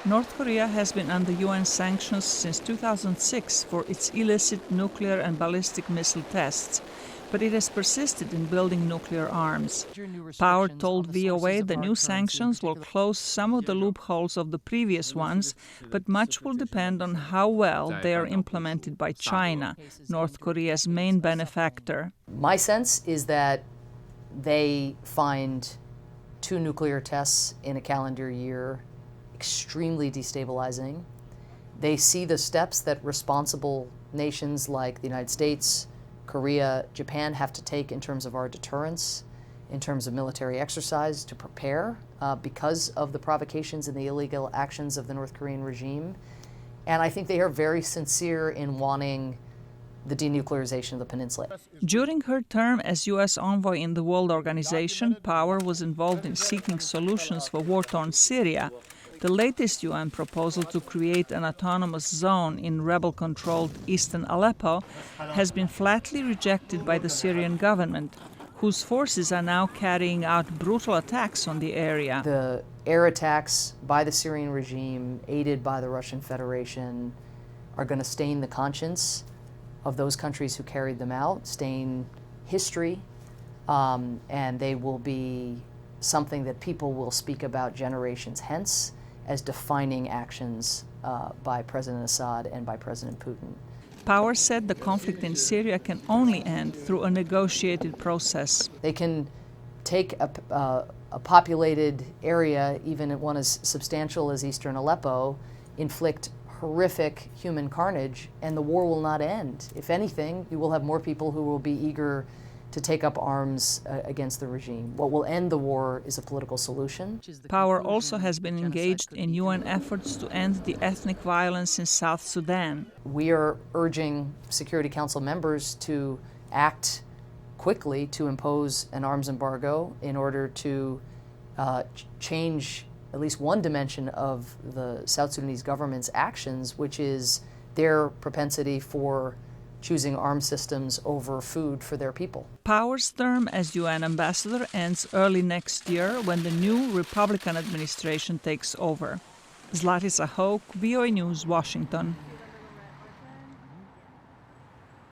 North Korea has been under UN sanctions since 2006 for its illicit nuclear and ballistic missile tests, but it has persisted in building nuclear arms. Power told VOA the new sanctions will close some of the loopholes of the previous ones, but much will depend on how well they are implemented by China, North Korea's main benefactor. My sense is that they find 2 nuclear tests in a calendar year extremely destabilizing. They see the steps that responsible nations like the United States, Korea, Japan have to take in terms of our deterrence, in terms of military exercise to prepare because of the provocations and the illegal actions of the North Korean regime. And I think they are very sincere in wanting the denuclearization of the peninsula. During her term as U.S. envoy in the World Organization, Power was involved in seeking solutions for war-torn Syria. The latest UN proposal to create an autonomous zone in rebel-controlled eastern Aleppo has been flatly rejected by the Syrian government, whose forces are now carrying out brutal attacks on the area. The air attacks by the Syrian regime, aided by the Russian Federation, are going to stain the conscience of those countries who carried them out, stain history, and they will be something that people will speak about generations hence as defining actions by President Assad and by President Putin. Power said the conflict in Syria can only end through a negotiated process. They can take a populated area, even one as substantial as eastern Aleppo, inflict horrific human carnage, and the war will not end. If anything, you will have more people who will be eager to take up arms against the regime. What will end the war is a political solution. Power also has been engaged in UN efforts to end the ethnic violence in South Sudan. We are urging Security Council members to act quickly to impose an arms embargo in order to change at least one dimension of the South Sudanese government's actions, which is their propensity for choosing arms systems over food for their people. Power's term as UN ambassador ends early next year when the new Republican administration takes over. Zlatica Hoke, VOA News, Washington.